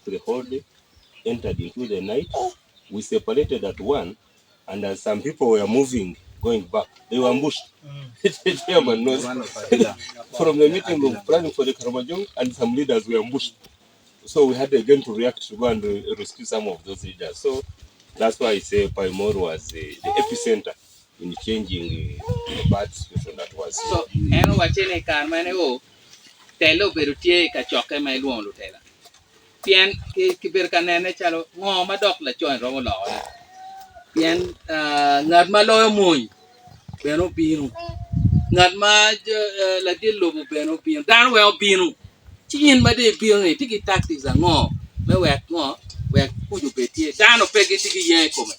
the whole day, entered into the night. We separated at 1, and as some people were moving, going back, they were ambushed. The chairman knows from the meeting room planning for the Karamajong, and some leaders were ambushed. So we had again to react to go and rescue some of those leaders. So that's why I say Paimor was the epicenter in changing the bad situation that was. So, and watching a car man, telo berutie ka choke mai luon lutela. Pien ki berkanene chalo ngo madok la join romo lo. Pien ngad ma lo moy beno binu. Ngad ma la dillo beno binu. Dan we binu. Chin ma de binu ni tiki tactics ngo. Me we ngo we kuju betie. Dan o pegi tiki yen kome.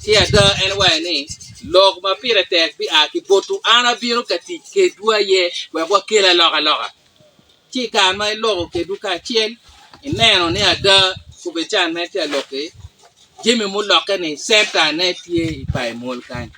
Tia da anyway ni log ma pira tek bi aki botu ana binu kati ke dua ye we kwa kila loga. Chi kan mai logo ke duka chien ineno ni ada kubechan ne tia loke jimi mu loke ni senta ne tie pai mol kan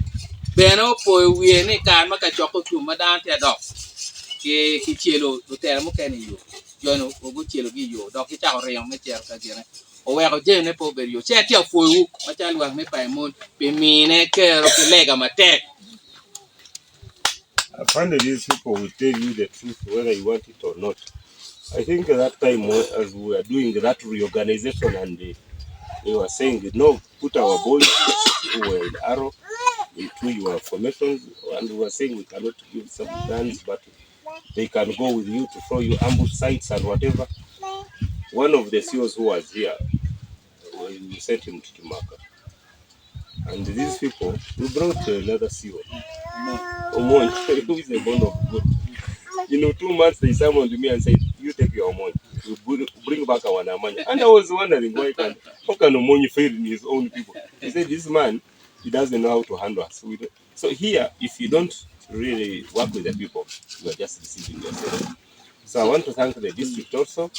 beno po wie ni kan ma ka choko tu ma dan tia dok ke ki chelo do ter mo ken yo jono ogu chelo gi yo dok ki ta re me tia ka gene o we ko je ne po ber yo che tia fo wu ma cha luang me pai mol pe mi ne ke ro ke lega ma tek. I find that these people will tell you the truth whether you want it or not. I think at that time, as we were doing that reorganization, and they were saying, no, put our boys who were in Arrow into your formations, and we were saying we cannot give some guns, but they can go with you to show you ambush sites and whatever. One of the CEOs who was here, we sent him to Timaka. And these people, we brought another CEO, Omon, who is a bond of good. 2 months they summoned me and said, you take your money. You bring back our Namanya. And I was wondering how can Omoni fail in his own people? He said, this man, he doesn't know how to handle us. So here, if you don't really work with the people, you are just deceiving yourself. So I want to thank the district also.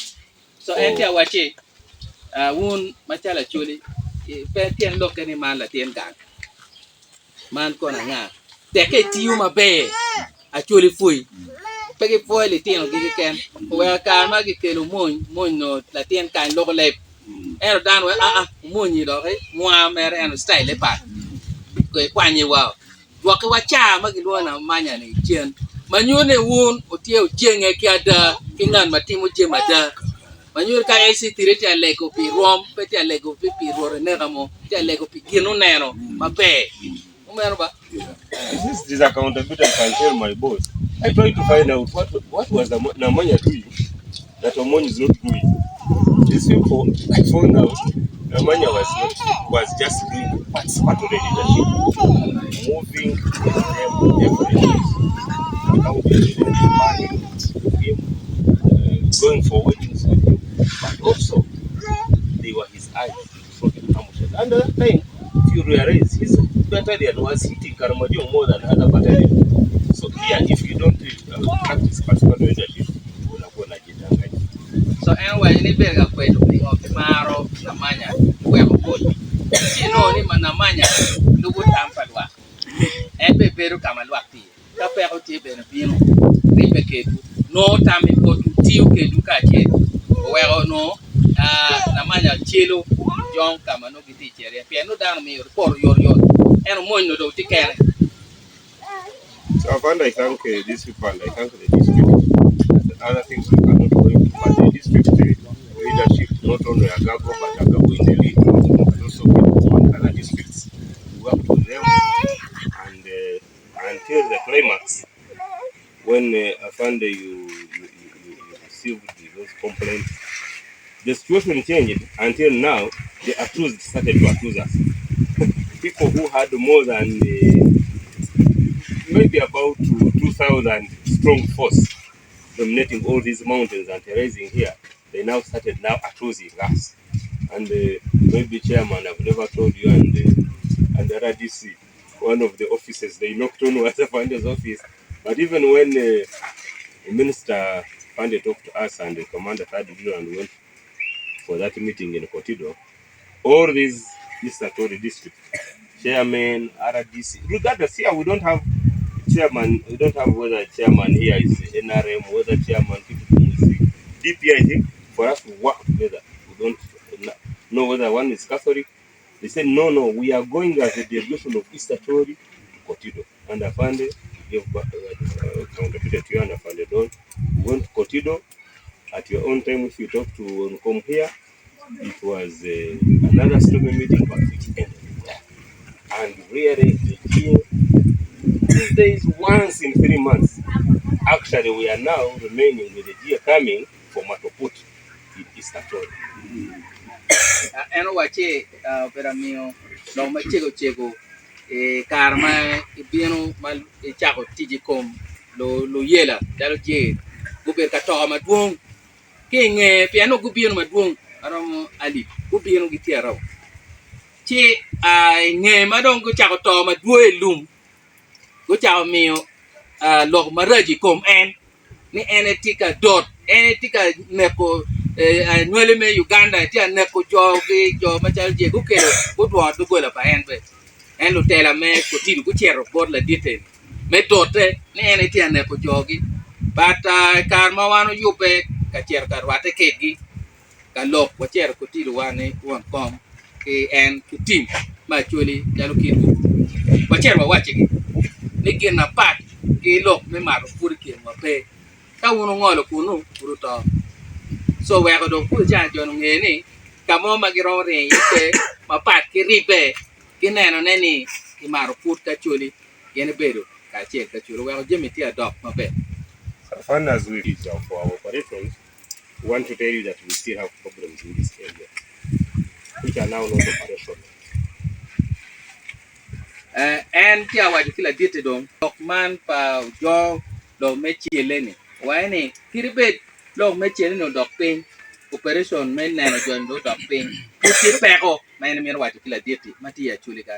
So entia wache wun machala chuli pe tien loke ni man la tien gang man ko na nga teke tiu mabe a chuli fui pegi foi le tien gi ken we ka ma gi kelo mon no la tien kan logo le ero dan we mon ni do ke mwa mer en style le pa ko kwanye wa do ke wacha ma gi lo na manya ni chien manyune wun otie ojenge ki ada kinan matimo je mada Manure ka esi tireti alego pi rom peti alego pi rore negamo ti alego pi ginu nero mabe umero ba. This is accountability. I can tell my boss. I tried to find out what was Namanya doing that Omon is not doing. These people, I found out Namanya was just doing participatory leadership, moving going forward with him, but also they were his eyes for the ambushes. And at that time, if you realize, his battalion was hitting Karamajong more than other battalions. So here, if you don't practice participatory leadership, you're not going to get angry. So anyway, ni bega kwetu ni maro Namanya we mkoni. Ni Namanya lugu tampadwa. Ebe beru kama lwakti. Kape ako tiye bena bino. Ribe kedu. No tami kotu tiyo kedu ka chedu. Wero no Namanya chelo jong kama no giti chere. Piano dano mi por yor. Eno moino do tikere. So I thank these people and I thank the district. The other things we cannot go into, but the district leadership, not only Agago, but Agago in the league, but also with other districts. We worked with them, and until the climax, when Afande you received those complaints, the situation changed. Until now, the accused started to accuse us. People who had more than maybe about 2,000 strong force dominating all these mountains and terracing here, they now started accusing us. And maybe chairman, I've never told you, and the RDC, one of the offices, they knocked on was Fande's office. But even when the minister Fande talked to us and the commander third division and went for that meeting in Kotido, all these Satori district chairman, RDC, regardless here we don't have chairman, we don't have whether chairman here is NRM, whether chairman people is DP. I think for us to work together, we don't know whether one is Catholic. They said, no, we are going as a delegation of Easter Story to Kotido. And Afande, you've counterfeited to you and Afande Don. We went to Kotido. At your own time, if you talk to come here, it was another stormy meeting, but it ended there. And really, these days, once in 3 months, actually, we are now remaining with the year coming for Matoput in Easter Story. Eno wache pero mio lo ma chego karma bienu mal chako tiji kom lo yela dalo je guber ka to ma duong kinge piano gubienu ma duong arom ali gubienu gitiaro chi ai nge ma dong go chako to ma duo lum go chako mio lo maraji kom en ni enetika dot enetika neko nuele me Uganda ti neko jo machal je ku kero ku do do gola pa en be en lo tela me ko tidu ku chero bod la dite me dote ni eneti neko jogi bata kar ma wano yupe ka cher kar wate kegi ka lok ko cher ko tidu wane won kom ke en ku tim ma chuli jalo kidu ko cher wa wache ki ni gina pat ke lok me ma pur ke ma pe ka uno ngolo kunu bruto so we go do ku cha jon ngeni kamo magiro re yite mapat ki ribe ki neno neni ki maro put ka chuli yene bedo ka che ka chuli we go jemi ti adopt mabe. As far as we is for our operations, we want to tell you that we still have problems in this area, which are now not operational. En ti awaji kila dite dong man pa jo lo mechiele ni waene kiribet lo mechiele no dok pin operation men neno jon do dok pin ti peko men mi waji kila dite mati ya chuli ka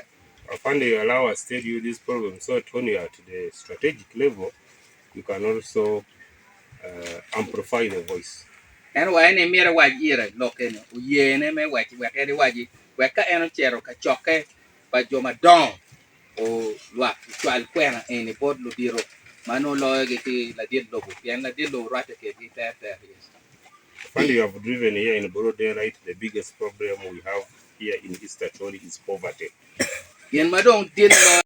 Afande, you allow us to tell you this problem so that when you are at the strategic level, you can also amplify the voice. En waene mi waji ira lokene uyene me waji wekedi waji weka eno chero ka choke pa jo madong o lwa chwal kwena ene bod lo biro mano lo ge la dit lo bien la dit lo rate ke di ter yes. Afande, you have driven here in broad daylight. The biggest problem we have here in East Acholi is poverty. Yen madong dit lo